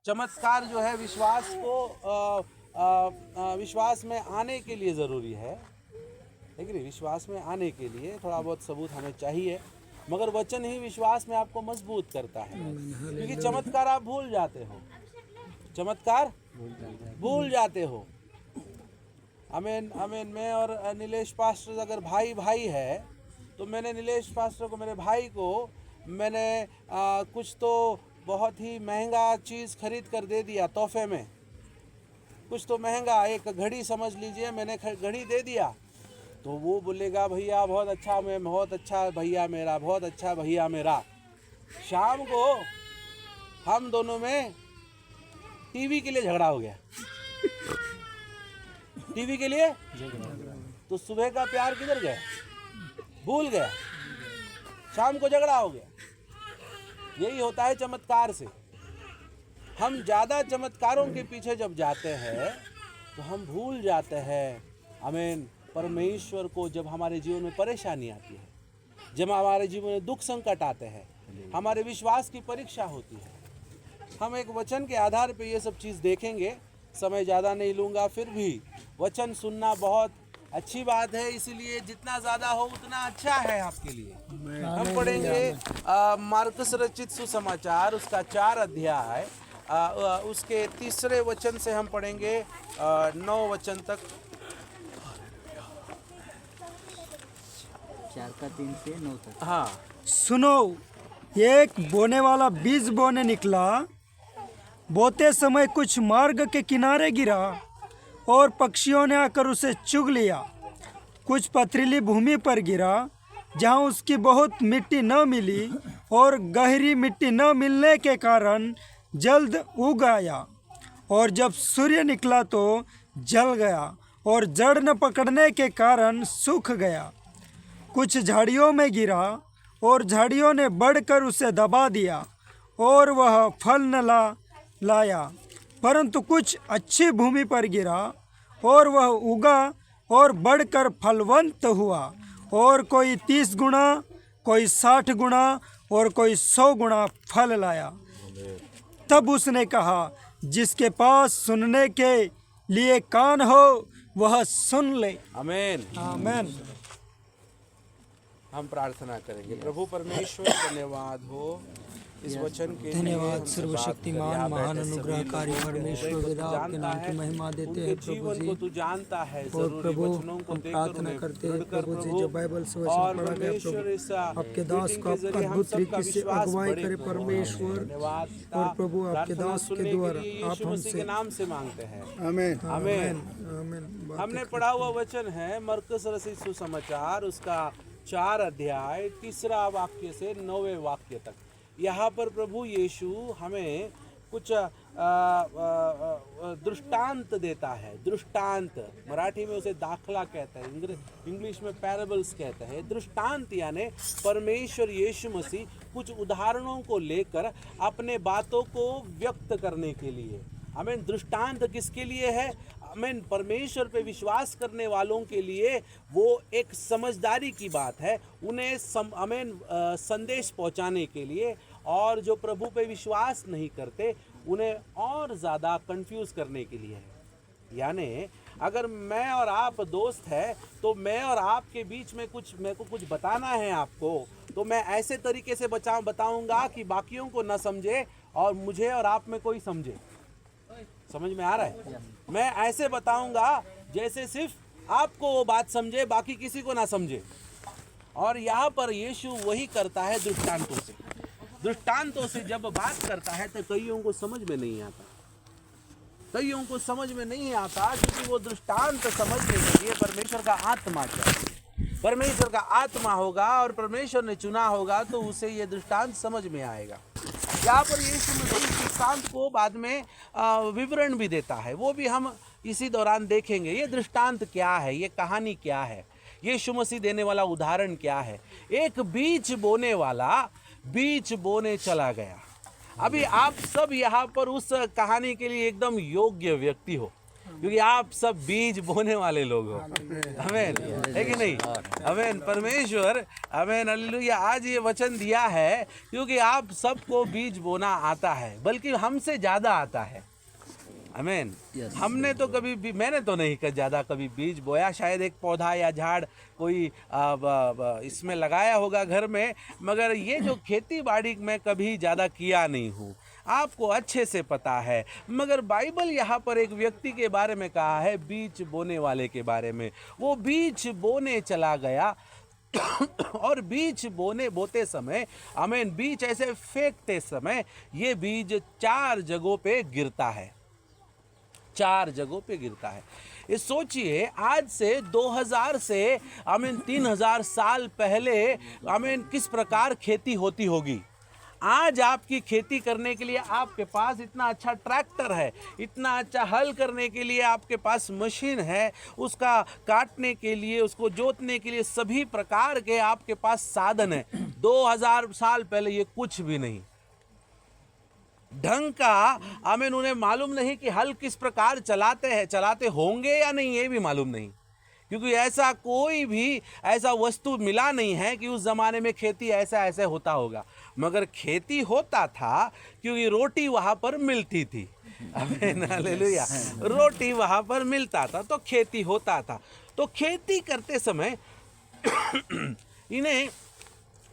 चमत्कार जो है विश्वास को विश्वास में आने के लिए ज़रूरी है, लेकिन विश्वास में आने के लिए थोड़ा बहुत सबूत हमें चाहिए, मगर वचन ही विश्वास में आपको मजबूत करता है। क्योंकि चमत्कार आप भूल जाते हो, चमत्कार भूल जाते हो। आमीन आमीन। मैं और नीलेश पास्टर अगर भाई भाई है तो मैंने नीलेश पास्टर को, मेरे भाई को मैंने कुछ तो बहुत ही महंगा चीज़ खरीद कर दे दिया तोहफे में, कुछ तो महंगा, एक घड़ी समझ लीजिए, मैंने घड़ी दे दिया, तो वो बोलेगा भैया बहुत अच्छा, मैं बहुत अच्छा भैया मेरा, बहुत अच्छा भैया मेरा। शाम को हम दोनों में टीवी के लिए झगड़ा हो गया, टीवी के लिए। तो सुबह का प्यार किधर गया, भूल गया, शाम को झगड़ा हो गया। यही होता है चमत्कार से। हम ज़्यादा चमत्कारों के पीछे जब जाते हैं तो हम भूल जाते हैं आमीन परमेश्वर को। जब हमारे जीवन में परेशानी आती है, जब हमारे जीवन में दुख संकट आते हैं, हमारे विश्वास की परीक्षा होती है, हम एक वचन के आधार पे ये सब चीज़ देखेंगे। समय ज़्यादा नहीं लूँगा, फिर भी वचन सुनना बहुत अच्छी बात है, इसीलिए जितना ज़्यादा हो उतना अच्छा है आपके लिए। हम पढ़ेंगे मार्कस रचित सुसमाचार, उसका 4 अध्याय, उसके 3 वचन से हम पढ़ेंगे 9 वचन तक। 4 का 3 से 9 तक। हाँ। सुनो, एक बोने वाला बीज बोने निकला। बोते समय कुछ मार्ग के किनारे गिरा और पक्षियों ने आकर उसे चुग लिया। कुछ पथरीली भूमि पर गिरा जहाँ उसकी बहुत मिट्टी न मिली, और गहरी मिट्टी न मिलने के कारण जल्द उग आया, और जब सूर्य निकला तो जल गया और जड़ न पकड़ने के कारण सूख गया। कुछ झाड़ियों में गिरा और झाड़ियों ने बढ़कर उसे दबा दिया और वह फल न लाया। परंतु कुछ अच्छी भूमि पर गिरा और वह उगा और बढ़कर फलवंत हुआ, और कोई 30 गुना, कोई 60 गुना और कोई 100 गुना फल लाया। तब उसने कहा, जिसके पास सुनने के लिए कान हो वह सुन ले। आमीन आमीन। हम प्रार्थना करेंगे। प्रभु परमेश्वर धन्यवाद हो इस वचन के लिए। धन्यवाद सर्वशक्तिमान महान अनुग्रहकारी परमेश्वर, पिता आपके नाम की महिमा देते हैं प्रभु जी। तू जानता है और प्रभु हम प्रार्थना करते हैं प्रभु जी, जो बाइबल से वचन पढ़ा गया प्रभु, आपके दास को आप अद्भुत तरीके से अगुवाई करे परमेश्वर। और प्रभु आपके दास के द्वारा आप हमसे नाम से मांगते हैं। आमीन आमीन आमीन। हमने पढ़ा हुआ वचन है मरकुस रचित सुसमाचार, उसका 4 अध्याय 3 वाक्य से 9वें वाक्य तक। यहाँ पर प्रभु यीशु हमें कुछ दृष्टांत देता है। दृष्टांत, मराठी में उसे दाखला कहते हैं, इंग्लिश में पैराबल्स कहते हैं। दृष्टांत यानी परमेश्वर यीशु मसीह कुछ उदाहरणों को लेकर अपने बातों को व्यक्त करने के लिए। आमीन। दृष्टांत किसके लिए है? आमीन। परमेश्वर पे विश्वास करने वालों के लिए वो एक समझदारी की बात है, उन्हें आमीन संदेश पहुंचाने के लिए। और जो प्रभु पे विश्वास नहीं करते उन्हें और ज़्यादा कंफ्यूज करने के लिए है। यानी अगर मैं और आप दोस्त हैं तो मैं और आपके बीच में मेरे को कुछ बताना है आपको, तो मैं ऐसे तरीके से बताऊंगा कि बाकियों को ना समझे और मुझे और आप में कोई समझे। समझ में आ रहा है? मैं ऐसे बताऊंगा जैसे सिर्फ आपको वो बात समझे, बाकी किसी को ना समझे। और यहाँ पर यीशु वही करता है दृष्टांतों से। दृष्टांतों से जब बात करता है तो कईयों को समझ में नहीं आता, कईयों को समझ में नहीं आता, क्योंकि वो दृष्टांत समझने के लिए परमेश्वर का आत्मा चाहिए। परमेश्वर का आत्मा होगा और परमेश्वर ने चुना होगा तो उसे ये दृष्टांत समझ में आएगा। यहाँ पर यीशु मसीह इस दृष्टांत को बाद में विवरण भी देता है, वो भी हम इसी दौरान देखेंगे। ये दृष्टांत क्या है, ये कहानी क्या है, यीशु मसीह देने वाला उदाहरण क्या है। एक बीज बोने वाला बीज बोने चला गया। अभी आप सब यहाँ पर उस कहानी के लिए एकदम योग्य व्यक्ति हो, क्योंकि आप सब बीज बोने वाले लोग हो। आमीन, है कि नहीं? आमीन। परमेश्वर आमीन हालेलुया आज ये वचन दिया है क्योंकि आप सबको बीज बोना आता है, बल्कि हमसे ज़्यादा आता है। आमीन। हमने तो कभी मैंने तो नहीं ज़्यादा कभी बीज बोया, शायद एक पौधा या झाड़ कोई इसमें लगाया होगा घर में, मगर ये जो खेती बाड़ी में कभी ज़्यादा किया नहीं हूँ। आपको अच्छे से पता है। मगर बाइबल यहाँ पर एक व्यक्ति के बारे में कहा है, बीज बोने वाले के बारे में। वो बीज बोने चला गया और बीज बोते समय आमीन, बीज ऐसे फेंकते समय ये बीज 4 जगहों पे गिरता है, 4 जगहों पे गिरता है। ये सोचिए आज से 2000 से आमीन 3000 साल पहले आमीन किस प्रकार खेती होती होगी। आज आपकी खेती करने के लिए आपके पास इतना अच्छा ट्रैक्टर है, इतना अच्छा हल करने के लिए आपके पास मशीन है, उसका काटने के लिए, उसको जोतने के लिए सभी प्रकार के आपके पास साधन है। 2000 साल पहले ये कुछ भी नहीं ढंग का आमीन उन्हें मालूम नहीं कि हल किस प्रकार चलाते होंगे या नहीं, ये भी मालूम नहीं, क्योंकि ऐसा कोई भी ऐसा वस्तु मिला नहीं है कि उस ज़माने में खेती ऐसे होता होगा। मगर खेती होता था क्योंकि रोटी वहाँ पर मिलती थी। आमीन हालेलुया। रोटी वहाँ पर मिलता था तो खेती होता था। तो खेती करते समय इन्हें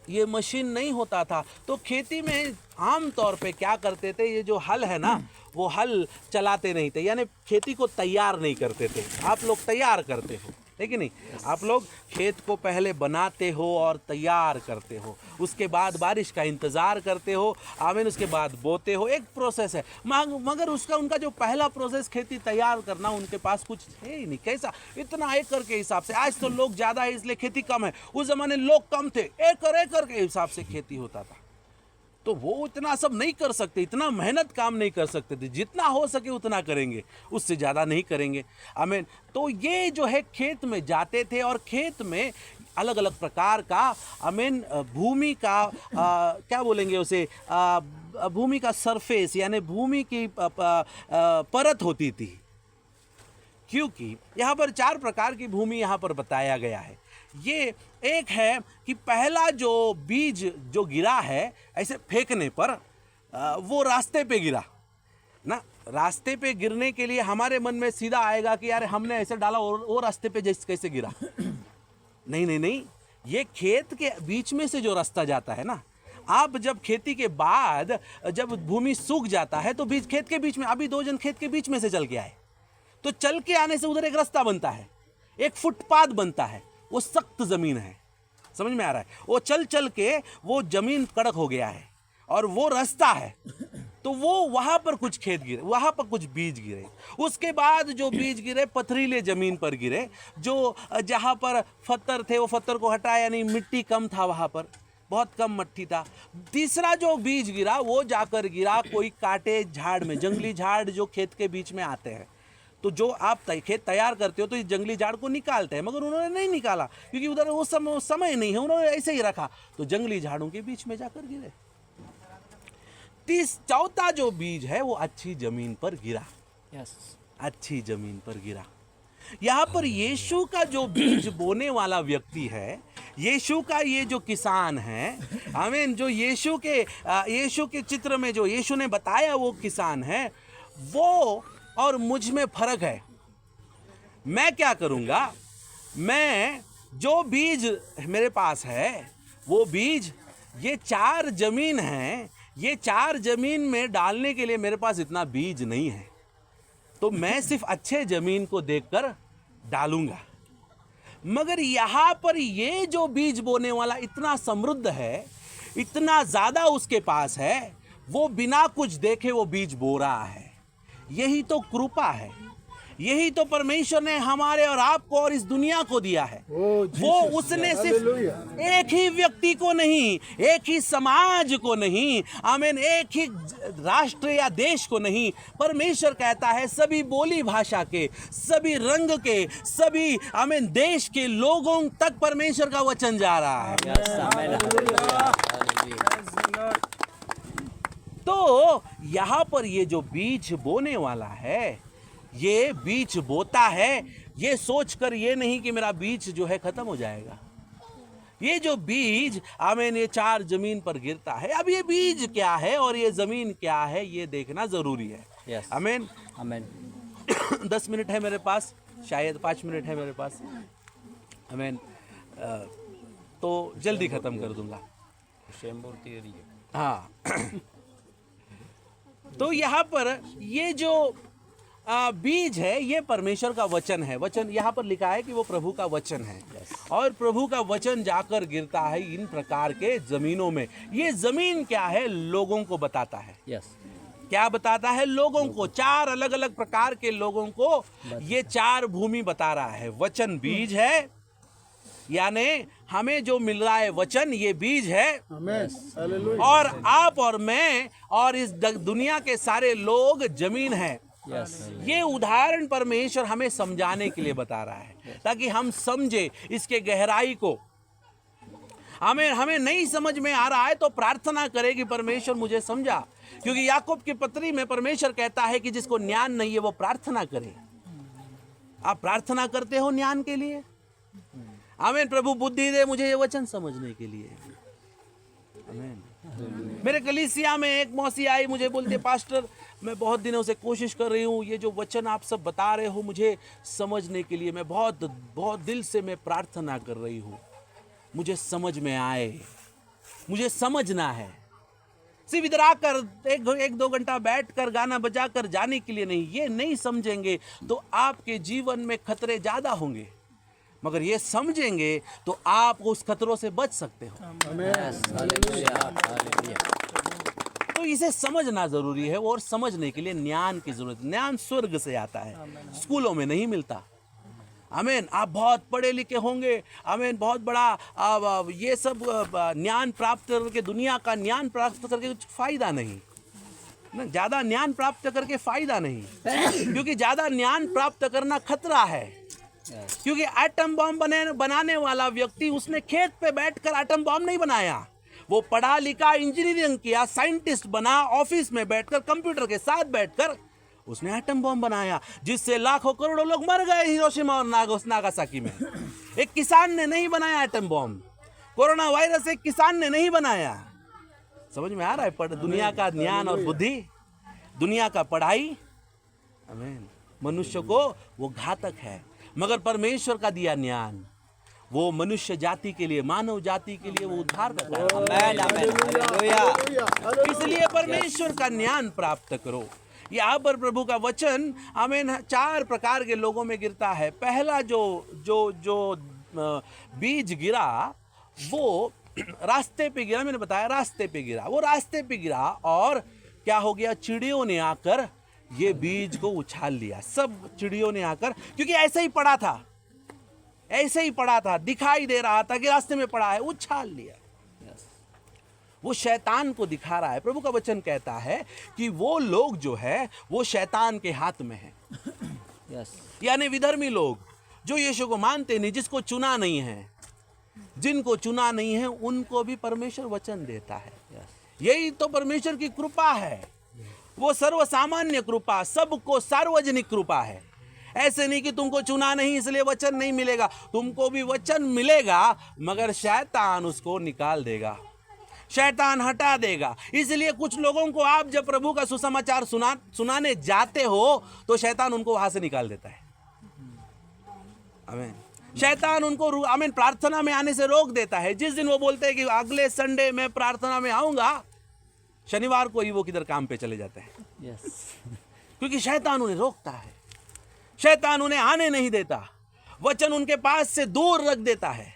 ये मशीन नहीं होता था, तो खेती में आम तौर पे क्या करते थे, ये जो हल है ना वो हल चलाते नहीं थे, यानी खेती को तैयार नहीं करते थे। आप लोग तैयार करते हो, है कि नहीं? आप लोग खेत को पहले बनाते हो और तैयार करते हो, उसके बाद बारिश का इंतज़ार करते हो, आमीन, उसके बाद बोते हो। एक प्रोसेस है, मगर उनका जो पहला प्रोसेस खेती तैयार करना, उनके पास कुछ है ही नहीं। कैसा? इतना एकड़ के हिसाब से। आज तो लोग ज़्यादा है इसलिए खेती कम है, उस ज़माने लोग कम थे, एकड़ के हिसाब से खेती होता था। तो वो इतना सब नहीं कर सकते, इतना मेहनत काम नहीं कर सकते थे। जितना हो सके उतना करेंगे, उससे ज़्यादा नहीं करेंगे। आमीन। तो ये जो है खेत में जाते थे और खेत में अलग अलग प्रकार का आमीन भूमि का क्या बोलेंगे उसे, भूमि का सरफेस यानी भूमि की परत होती थी। क्योंकि यहाँ पर 4 प्रकार की भूमि यहाँ पर बताया गया है। ये एक है कि पहला जो बीज जो गिरा है ऐसे फेंकने पर वो रास्ते पे गिरा ना। रास्ते पे गिरने के लिए हमारे मन में सीधा आएगा कि यार हमने ऐसे डाला और वो रास्ते पे जैसे कैसे गिरा। नहीं, ये खेत के बीच में से जो रास्ता जाता है ना, आप जब खेती के बाद जब भूमि सूख जाता है तो बीज खेत के बीच में, अभी 2 जन खेत के बीच में से चल के आए तो चल के आने से उधर एक रास्ता बनता है, एक फुटपाथ बनता है। वो सख्त जमीन है, समझ में आ रहा है? वो चल के वो जमीन कड़क हो गया है और वो रास्ता है। तो वो वहां पर कुछ खेत गिरे, वहां पर कुछ बीज गिरे। उसके बाद जो बीज गिरे पथरीले जमीन पर गिरे, जो जहां पर पत्थर थे वो पत्थर को हटाया नहीं, मिट्टी कम था, वहां पर बहुत कम मिट्टी था। तीसरा जो बीज गिरा वो जाकर गिरा कोई कांटे झाड़ में, जंगली झाड़ जो खेत के बीच में आते हैं। तो जो आप खेत तैयार करते हो तो इस जंगली झाड़ को निकालते हैं, मगर उन्होंने नहीं निकाला क्योंकि उधर वो समय नहीं है, उन्होंने ऐसे ही रखा, तो जंगली झाड़ों के बीच में जाकर गिरे। चौथा जो बीज है वो अच्छी जमीन पर गिरा। अच्छी जमीन पर गिरा। यहाँ पर यीशु का जो बीज बोने वाला व्यक्ति है, यीशु का ये जो किसान है, आमीन, जो यीशु के चित्र में जो यीशु ने बताया वो किसान है, वो और मुझ में फर्क है। मैं क्या करूंगा, मैं जो बीज मेरे पास है वो बीज, ये 4 जमीन है, ये 4 जमीन में डालने के लिए मेरे पास इतना बीज नहीं है, तो मैं सिर्फ अच्छे जमीन को देखकर डालूंगा। मगर यहाँ पर ये जो बीज बोने वाला इतना समृद्ध है, इतना ज़्यादा उसके पास है, वो बिना कुछ देखे वो बीज बो रहा है। यही तो कृपा है, यही तो परमेश्वर ने हमारे और आपको और इस दुनिया को दिया है। वो उसने सिर्फ एक ही व्यक्ति को नहीं, एक ही समाज को नहीं, आमीन, एक ही राष्ट्र या देश को नहीं, परमेश्वर कहता है सभी बोली भाषा के, सभी रंग के, सभी आमीन देश के लोगों तक परमेश्वर का वचन जा रहा है। तो यहाँ पर ये जो बीज बोने वाला है, ये बीज बोता है ये सोचकर ये नहीं कि मेरा बीज जो है खत्म हो जाएगा। ये जो बीज आमीन ये 4 जमीन पर गिरता है। अब ये बीज क्या है और ये जमीन क्या है ये देखना जरूरी है। Yes. आमीन। Amen. 10 मिनट है मेरे पास, शायद 5 मिनट है मेरे पास। आमीन। तो जल्दी खत्म कर दूंगा। हाँ। तो यहाँ पर ये जो बीज है ये परमेश्वर का वचन है। वचन यहाँ पर लिखा है कि वो प्रभु का वचन है। और प्रभु का वचन जाकर गिरता है इन प्रकार के जमीनों में। ये जमीन क्या है लोगों को बताता है। Yes. क्या बताता है लोगों को, 4 अलग अलग प्रकार के लोगों को ये 4 भूमि बता रहा है। वचन बीज है, यानी हमें जो मिल रहा है वचन ये बीज है। और आप और मैं और इस दुनिया के सारे लोग जमीन है। Yes. ये उदाहरण परमेश्वर हमें समझाने के लिए बता रहा है ताकि हम समझे इसके गहराई को। हमें नहीं समझ में आ रहा है तो प्रार्थना करें कि परमेश्वर मुझे समझा, क्योंकि याकूब की पत्री में परमेश्वर कहता है कि जिसको ज्ञान नहीं है वो प्रार्थना करे। आप प्रार्थना करते हो ज्ञान के लिए? आमीन। प्रभु बुद्धि दे मुझे ये वचन समझने के लिए। आमीन। मेरे कलीसिया में एक मौसी आई, मुझे बोलते पास्टर मैं बहुत दिनों से कोशिश कर रही हूँ ये जो वचन आप सब बता रहे हो मुझे समझने के लिए, मैं बहुत दिल से मैं प्रार्थना कर रही हूँ मुझे समझ में आए, मुझे समझना है। सिर्फ इधर आकर 1-2 घंटा बैठकर गाना बजाकर जाने के लिए नहीं। ये नहीं समझेंगे तो आपके जीवन में खतरे ज़्यादा होंगे, मगर ये समझेंगे तो आप उस खतरों से बच सकते हो। तो इसे समझना जरूरी है और समझने के लिए ज्ञान की जरूरत। ज्ञान स्वर्ग से आता है, स्कूलों में नहीं मिलता। आमीन। आप बहुत पढ़े लिखे होंगे, आमीन, बहुत बड़ा ये सब ज्ञान प्राप्त करके, दुनिया का ज्ञान प्राप्त करके कुछ फायदा नहीं ना। ज़्यादा ज्ञान प्राप्त करके फायदा नहीं, क्योंकि ज़्यादा ज्ञान प्राप्त करना खतरा है। क्योंकि एटम बॉम्ब बनाने वाला व्यक्ति उसने खेत पे बैठकर एटम बॉम्ब नहीं बनाया। वो पढ़ा लिखा, इंजीनियरिंग किया, साइंटिस्ट बना, ऑफिस में बैठकर कंप्यूटर के साथ बैठकर उसने एटम बॉम्ब बनाया जिससे लाखों करोड़ों लोग मर गए हिरोशिमा और नागासाकी में। एक किसान ने नहीं बनाया एटम बॉम्ब। कोरोना वायरस एक किसान ने नहीं बनाया। समझ में आ रहा है? दुनिया का ज्ञान और बुद्धि, दुनिया का पढ़ाई, आमीन, मनुष्य को वो घातक है। मगर परमेश्वर का दिया ज्ञान वो मनुष्य जाति के लिए, मानव जाति के लिए वो उद्धार करता है। इसलिए परमेश्वर का ज्ञान प्राप्त करो। यहाँ पर प्रभु का वचन हमें 4 प्रकार के लोगों में गिरता है। पहला जो बीज गिरा वो रास्ते पे गिरा। मैंने बताया रास्ते पे गिरा। वो रास्ते पे गिरा और क्या हो गया, चिड़ियों ने आकर ये बीज को उछाल लिया। सब चिड़ियों ने आकर, क्योंकि ऐसे ही पड़ा था, ऐसे ही पड़ा था, दिखाई दे रहा था कि रास्ते में पड़ा है, उछाल लिया। वो शैतान को दिखा रहा है। प्रभु का वचन कहता है कि वो लोग जो है वो शैतान के हाथ में है। यानी विधर्मी लोग जो यीशु को मानते नहीं, जिसको चुना नहीं है, जिनको चुना नहीं है उनको भी परमेश्वर वचन देता है। यही तो परमेश्वर की कृपा है। वो सर्वसामान्य कृपा, सबको सार्वजनिक कृपा है। ऐसे नहीं कि तुमको चुना नहीं इसलिए वचन नहीं मिलेगा, तुमको भी वचन मिलेगा, मगर शैतान उसको निकाल देगा, शैतान हटा देगा। इसलिए कुछ लोगों को आप जब प्रभु का सुसमाचार सुनाने जाते हो तो शैतान उनको वहां से निकाल देता है। आमीन। शैतान उनको आमीन प्रार्थना में आने से रोक देता है। जिस दिन वो बोलते हैं कि अगले संडे मैं प्रार्थना में आऊंगा, शनिवार को ही वो किधर काम पे चले जाते हैं। क्योंकि शैतान उन्हें रोकता है, शैतान उन्हें आने नहीं देता, वचन उनके पास से दूर रख देता है।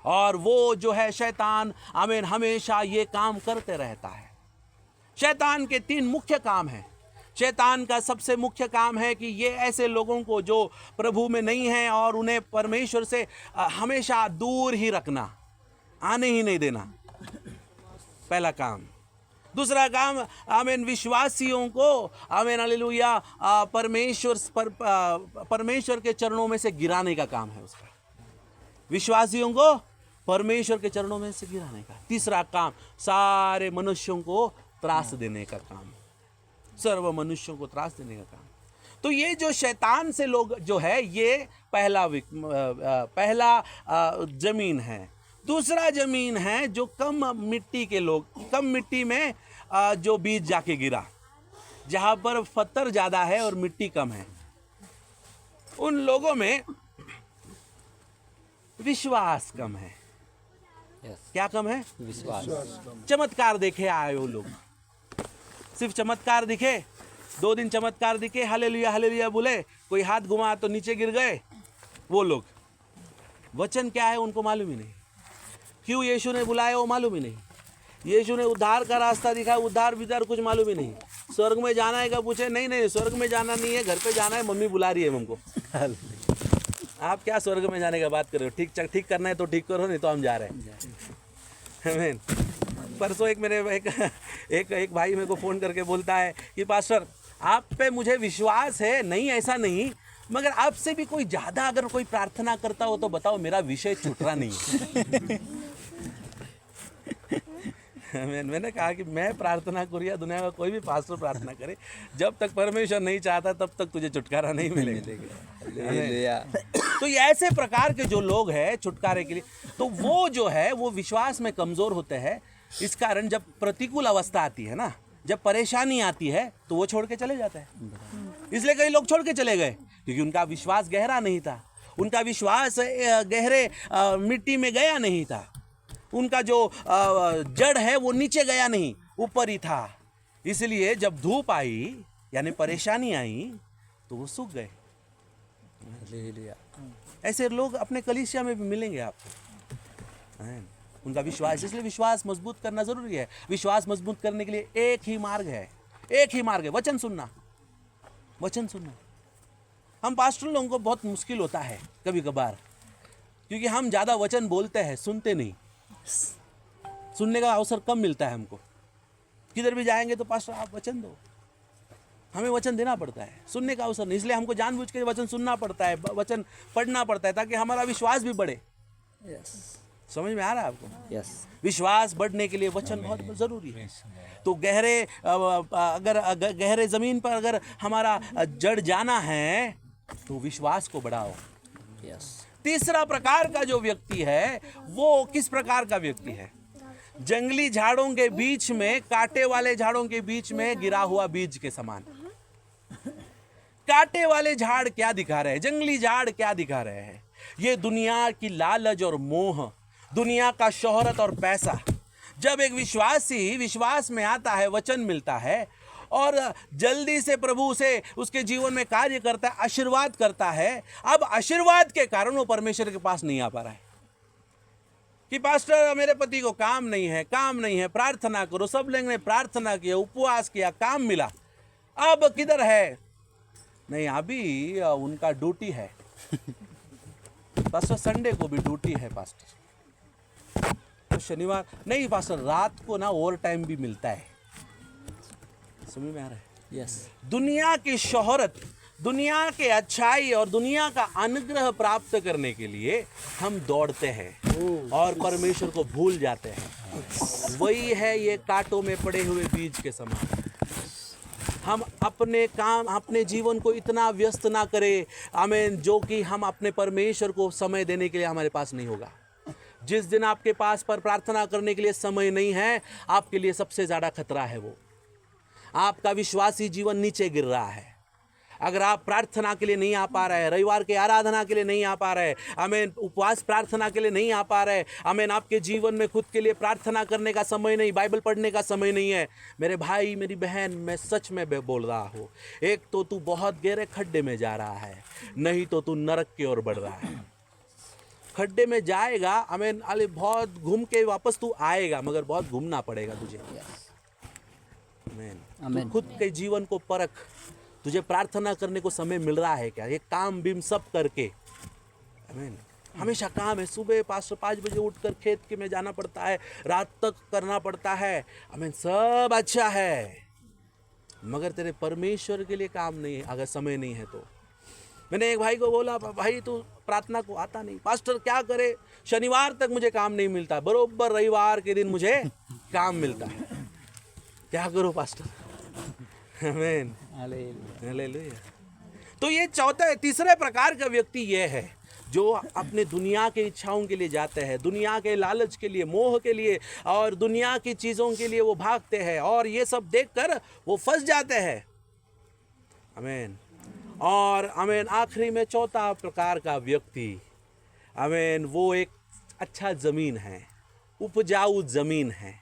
और वो जो है शैतान आमीन हमेशा ये काम करते रहता है। शैतान के 3 मुख्य काम हैं। शैतान का सबसे मुख्य काम है कि ये ऐसे लोगों को जो प्रभु में नहीं हैं और उन्हें परमेश्वर से हमेशा दूर ही रखना, आने ही नहीं देना, पहला काम। दूसरा काम आमीन विश्वासियों को आमीन हालेलुया परमेश्वर के चरणों में से गिराने का काम है उसका। विश्वासियों को परमेश्वर के चरणों में से गिराने का। तीसरा काम सारे मनुष्यों को त्रास देने का काम, सर्व मनुष्यों को त्रास देने का काम। तो ये जो शैतान से लोग जो है, ये पहला जमीन है। दूसरा जमीन है जो कम मिट्टी के लोग, कम मिट्टी में जो बीज जाके गिरा, जहां पर पत्थर ज्यादा है और मिट्टी कम है, उन लोगों में विश्वास कम है। क्या कम है? विश्वास। चमत्कार देखे आए वो लोग, सिर्फ चमत्कार दिखे, 2 दिन चमत्कार दिखे, हालेलुया हालेलुया बोले, कोई हाथ घुमा तो नीचे गिर गए वो लोग। वचन क्या है उनको मालूम ही नहीं, क्यों यीशु ने बुलाया वो मालूम ही नहीं, यीशु ने उद्धार का रास्ता दिखाया, उद्धार विद्धार कुछ मालूम ही नहीं। स्वर्ग में जाना है क्या पूछे, नहीं स्वर्ग में जाना नहीं है, घर पे जाना है, मम्मी बुला रही है हमको। आप क्या स्वर्ग में जाने का बात कर रहे हो? ठीक करना है तो ठीक करो, नहीं तो हम जा रहे हैं। आमीन। परसों एक भाई मेरे को फ़ोन करके बोलता है कि पास्टर आप पे मुझे विश्वास है, नहीं ऐसा नहीं, मगर आपसे भी कोई ज़्यादा अगर कोई प्रार्थना करता हो तो बताओ, मेरा विषय छूट रहा नहीं है। मैंने कहा कि मैं प्रार्थना करूँ या दुनिया का कोई भी पास्टर प्रार्थना करे, जब तक परमेश्वर नहीं चाहता तब तक तुझे छुटकारा नहीं मिलेगा। तो ये ऐसे प्रकार के जो लोग हैं छुटकारे के लिए, तो वो जो है वो विश्वास में कमज़ोर होते हैं। इस कारण जब प्रतिकूल अवस्था आती है ना, जब परेशानी आती है तो वो छोड़ के चले जाते हैं। इसलिए कई लोग छोड़ के चले गए क्योंकि उनका विश्वास गहरा नहीं था, उनका विश्वास गहरे मिट्टी में गया नहीं था, उनका जो जड़ है वो नीचे गया नहीं, ऊपर ही था। इसलिए जब धूप आई यानी परेशानी आई तो वो सूख गए। ऐसे लोग अपने कलीसिया में भी मिलेंगे आपको। उनका विश्वास, इसलिए विश्वास मजबूत करना जरूरी है। विश्वास मजबूत करने के लिए एक ही मार्ग है, वचन सुनना, वचन सुनना। हम पास्टर लोगों को बहुत मुश्किल होता है कभी कभार, क्योंकि हम ज़्यादा वचन बोलते हैं, सुनते नहीं, सुनने का अवसर कम मिलता है हमको। किधर भी जाएंगे तो पास्टर आप वचन दो, हमें वचन देना पड़ता है, सुनने का अवसर नहीं। इसलिए हमको जानबूझ के वचन सुनना पड़ता है, वचन पढ़ना पड़ता है, ताकि हमारा विश्वास भी बढ़े। समझ में आ रहा है आपको? यस। विश्वास बढ़ने के लिए वचन बहुत जरूरी है। तो गहरे जमीन पर अगर हमारा जड़ जाना है तो विश्वास को बढ़ाओ। यस। तीसरा प्रकार का जो व्यक्ति है वो किस प्रकार का व्यक्ति है? जंगली झाड़ों के बीच में, कांटे वाले झाड़ों के बीच में गिरा हुआ बीज के समान। कांटे वाले झाड़ क्या दिखा रहे हैं, जंगली झाड़ क्या दिखा रहे हैं? ये दुनिया की लालच और मोह, दुनिया का शोहरत और पैसा। जब एक विश्वासी विश्वास में आता है, वचन मिलता है और जल्दी से प्रभु से उसके जीवन में कार्य करता है, आशीर्वाद करता है, अब आशीर्वाद के कारण वो परमेश्वर के पास नहीं आ पा रहा है कि पास्टर मेरे पति को काम नहीं है, प्रार्थना करो। सब लोगों ने प्रार्थना किया, उपवास किया, काम मिला, अब किधर है? नहीं, अभी उनका ड्यूटी है। पास्टर संडे को भी ड्यूटी है पास्टर, तो शनिवार नहीं पास्टर, रात को ना ओवर टाइम भी मिलता है। समझ में आ रहा है? यस। दुनिया की शोहरत, दुनिया के अच्छाई और दुनिया का अनुग्रह प्राप्त करने के लिए हम दौड़ते हैं और परमेश्वर को भूल जाते हैं। वही है ये कांटों में पड़े हुए बीज के समान। हम अपने काम, अपने जीवन को इतना व्यस्त ना करें, आमीन, जो कि हम अपने परमेश्वर को समय देने के लिए हमारे पास नहीं होगा। जिस दिन आपके पास पर प्रार्थना करने के लिए समय नहीं है, आपके लिए सबसे ज़्यादा खतरा है वो। आपका विश्वासी जीवन नीचे गिर रहा है। अगर आप प्रार्थना के लिए नहीं आ पा रहे हैं, रविवार के आराधना के लिए नहीं आ पा रहे, आमीन, उपवास प्रार्थना के लिए नहीं आ पा रहे, आमीन, आपके जीवन में खुद के लिए प्रार्थना करने का समय नहीं, बाइबल पढ़ने का समय नहीं है, मेरे भाई मेरी बहन, मैं सच में बोल रहा हूँ, एक तो तू बहुत गहरे खड्डे में जा रहा है, नहीं तो तू नरक की ओर बढ़ रहा है। खड्डे में जाएगा, आमीन, अरे बहुत घूम के वापस तू आएगा, मगर बहुत घूमना पड़ेगा तुझे। आमीन। तू खुद के जीवन को परख, तुझे प्रार्थना करने को समय मिल रहा है क्या? ये काम बीम सब करके, आमीन, हमेशा काम है। सुबह 5 बजे उठकर खेत के में जाना पड़ता है, रात तक करना पड़ता है, आमीन, सब अच्छा है, मगर तेरे परमेश्वर के लिए काम नहीं है, अगर समय नहीं है तो। मैंने एक भाई को बोला, भाई तू प्रार्थना को आता नहीं। पास्टर क्या करे, शनिवार तक मुझे काम नहीं मिलता, बरोबर रविवार के दिन मुझे काम मिलता है, क्या करो पास्टर? आमीन, हालेलुया। तो ये तीसरे प्रकार का व्यक्ति ये है जो अपने दुनिया के इच्छाओं के लिए जाते हैं, दुनिया के लालच के लिए, मोह के लिए और दुनिया की चीज़ों के लिए वो भागते हैं और ये सब देखकर वो फंस जाते हैं। आमीन। और आमीन, आखिरी में चौथा प्रकार का व्यक्ति, आमीन, वो एक अच्छा ज़मीन है, उपजाऊ ज़मीन है,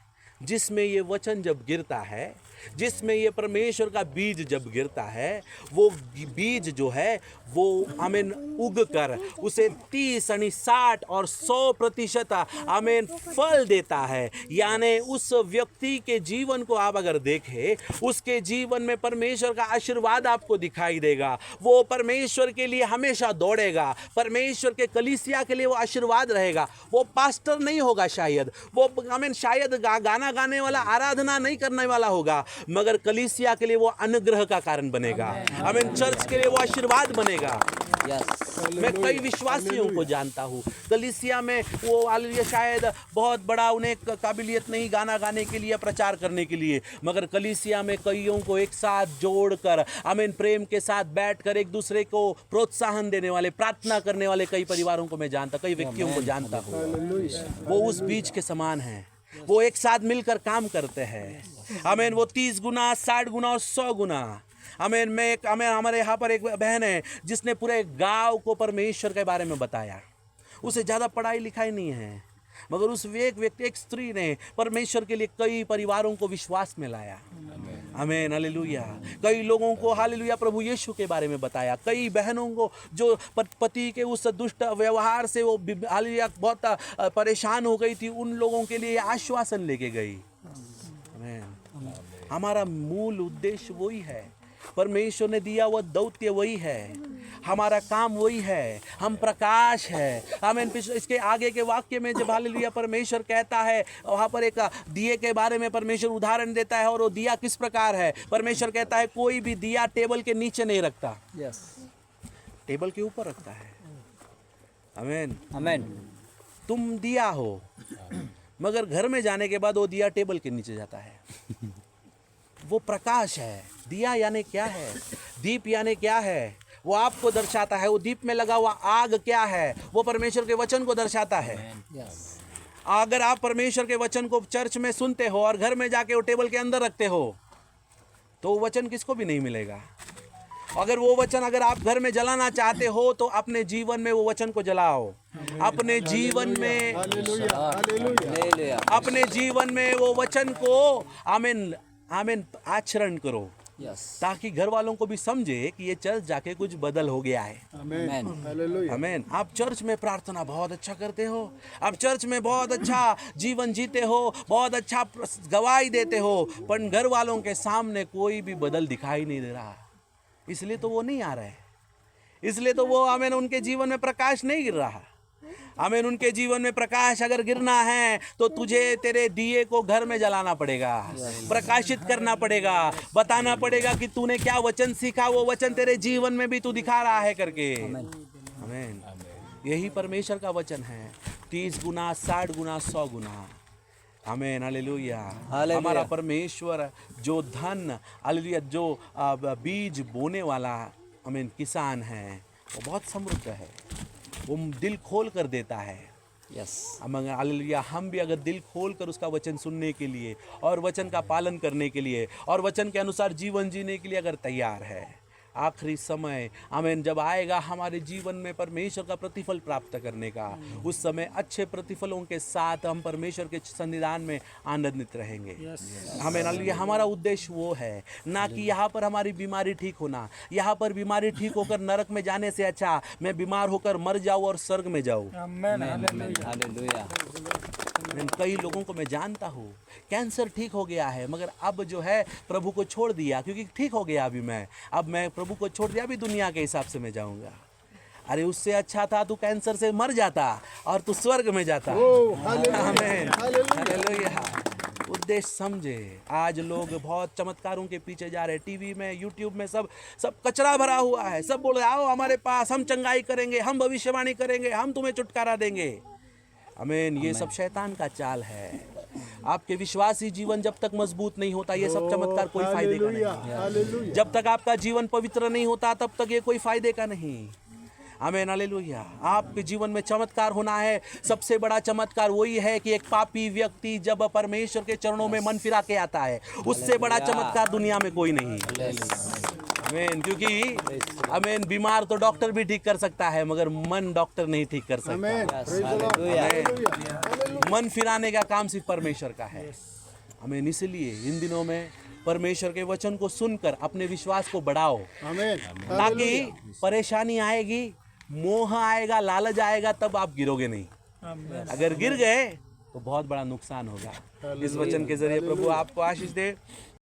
जिसमें ये वचन जब गिरता है, जिसमें ये परमेश्वर का बीज जब गिरता है, वो बीज जो है वो आमीन उग कर उसे 30, 60 और 100% आमीन फल देता है। यानी उस व्यक्ति के जीवन को आप अगर देखें, उसके जीवन में परमेश्वर का आशीर्वाद आपको दिखाई देगा। वो परमेश्वर के लिए हमेशा दौड़ेगा, परमेश्वर के कलीसिया के लिए वो आशीर्वाद रहेगा। वो पास्टर नहीं होगा शायद, वो आमीन शायद गाना गाने वाला, आराधना नहीं करने वाला होगा, मगर कलीसिया के लिए वो अनुग्रह का कारण बनेगा। आमीन, चर्च के लिए वो आशीर्वाद बनेगा। मैं कई विश्वासियों को जानता हूँ कलीसिया में, वो हालेलुया शायद बहुत बड़ा उन्हें काबिलियत नहीं गाना गाने के लिए, प्रचार करने के लिए, मगर कलीसिया में कईयों को एक साथ जोड़कर आमीन प्रेम के साथ बैठकर एक दूसरे को प्रोत्साहन देने वाले, प्रार्थना करने वाले कई परिवारों को मैं जानता, कई व्यक्तियों को जानता हूँ। वो उस बीज के समान हैं, वो एक साथ मिलकर काम करते हैं। आमीन, वो 30 गुना, 60 गुना और 100 गुना। आमीन, हमारे यहाँ पर एक बहन है जिसने पूरे गांव को परमेश्वर के बारे में बताया। उसे ज़्यादा पढ़ाई लिखाई नहीं है, मगर उस एक स्त्री ने परमेश्वर के लिए कई परिवारों को विश्वास में लाया। आमीन, हालेलुया। कई लोगों को हालेलुया प्रभु यीशु के बारे में बताया। कई बहनों को जो पति के उस दुष्ट व्यवहार से वो हालेलुया बहुत परेशान हो गई थी, उन लोगों के लिए आश्वासन लेके गई। आमीन। हमारा मूल उद्देश्य वही है, परमेश्वर ने दिया वह दौत्य वही है, हमारा काम वही है, हम प्रकाश है। आमीन। इसके आगे के वाक्य में जब हालेलुया परमेश्वर कहता है, वहाँ पर एक दिए के बारे में परमेश्वर उदाहरण देता है, और वो दिया किस प्रकार है। परमेश्वर कहता है कोई भी दिया टेबल के नीचे नहीं रखता, टेबल के ऊपर रखता है। आमीन, आमीन। तुम दिया हो, मगर घर में जाने के बाद वो दिया टेबल के नीचे जाता है। वो प्रकाश है। दिया यानी क्या है, दीप यानी क्या है, वो आपको दर्शाता है। वो दीप में लगा हुआ आग क्या है, वो परमेश्वर के वचन को दर्शाता है। अगर आप परमेश्वर के वचन को चर्च में सुनते हो और घर में जाके वो टेबल के अंदर रखते हो, तो वो वचन किसको भी नहीं मिलेगा। अगर वो वचन अगर आप घर में जलाना चाहते हो, तो अपने जीवन में वो वचन को जलाओ। अपने जीवन में, अपने जीवन में वो वचन को आमीन आमीन आचरण करो, ताकि घर वालों को भी समझे कि ये चर्च जाके कुछ बदल हो गया है। आमीन। आप चर्च में प्रार्थना बहुत अच्छा करते हो, आप चर्च में बहुत अच्छा जीवन जीते हो, बहुत अच्छा गवाही देते हो, पर घर वालों के सामने कोई भी बदल दिखाई नहीं दे रहा। इसलिए तो वो नहीं आ रहे, इसलिए तो वो आमीन उनके जीवन में प्रकाश नहीं गिर रहा। आमीन। उनके जीवन में प्रकाश अगर गिरना है तो तुझे तेरे दिए को घर में जलाना पड़ेगा, प्रकाशित करना पड़ेगा, बताना पड़ेगा कि तूने क्या वचन सीखा, वो वचन तेरे जीवन में भी तू दिखा रहा है करके। आमीन। यही परमेश्वर का वचन है, 30 गुना, 60 गुना, 100 गुना। आमीन, हालेलुया। हमारा परमेश्वर जो धन, हालेलुया, जो बीज बोने वाला आमीन किसान है, वो बहुत समृद्ध है, वो दिल खोल कर देता है। हालेलुया। हम भी अगर दिल खोल कर उसका वचन सुनने के लिए और वचन का पालन करने के लिए और वचन के अनुसार जीवन जीने के लिए अगर तैयार है, आखिरी समय आमीन जब आएगा हमारे जीवन में परमेश्वर का प्रतिफल प्राप्त करने का, उस समय अच्छे प्रतिफलों के साथ हम परमेश्वर के सन्निधान में आनंदित रहेंगे। आमीन। हालेलुया। हमारा उद्देश्य वो है, ना कि यहाँ पर हमारी बीमारी ठीक होना। यहाँ पर बीमारी ठीक होकर नरक में जाने से अच्छा मैं बीमार होकर मर जाऊँ और स्वर्ग में जाऊँ। हालेलुया। कई लोगों को मैं जानता हूँ कैंसर ठीक हो गया है, मगर अब जो है प्रभु को छोड़ दिया, क्योंकि ठीक हो गया अभी अब मैं प्रभु को छोड़ दिया, अभी दुनिया के हिसाब से मैं जाऊंगा। अरे उससे अच्छा था तू कैंसर से मर जाता और तू स्वर्ग में जाता। आमीन, हालेलुया। उद्देश्य समझे। आज लोग बहुत चमत्कारों के पीछे जा रहे हैं, टीवी में, यूट्यूब में सब कचरा भरा हुआ है। सब बोल रहे आओ हमारे पास, हम चंगाई करेंगे, हम भविष्यवाणी करेंगे, हम तुम्हें छुटकारा देंगे। आमीन। ये सब शैतान का चाल है। आपके विश्वासी जीवन जब तक मजबूत नहीं होता ये सब चमत्कार कोई फायदे का नहीं। जब तक आपका जीवन पवित्र नहीं होता तब तक ये कोई फायदे का नहीं। आमीन, हालेलुया। आपके जीवन में चमत्कार होना है। सबसे बड़ा चमत्कार वही है कि एक पापी व्यक्ति जब परमेश्वर के चरणों में मन फिरा के आता है, उससे बड़ा चमत्कार दुनिया में कोई नहीं। आमीन। क्योंकि आमीन, बीमार तो डॉक्टर भी ठीक कर सकता है मगर मन डॉक्टर नहीं ठीक कर सकता। मन फिराने का काम सिर्फ परमेश्वर का है। आमीन। इसलिए इन दिनों में परमेश्वर के वचन को सुनकर अपने विश्वास को बढ़ाओ, ताकि परेशानी आएगी, मोह आएगा, लालच आएगा, तब आप गिरोगे नहीं। अगर गिर गए तो बहुत बड़ा नुकसान होगा। इस वचन के जरिए प्रभु आपको आशीष दे।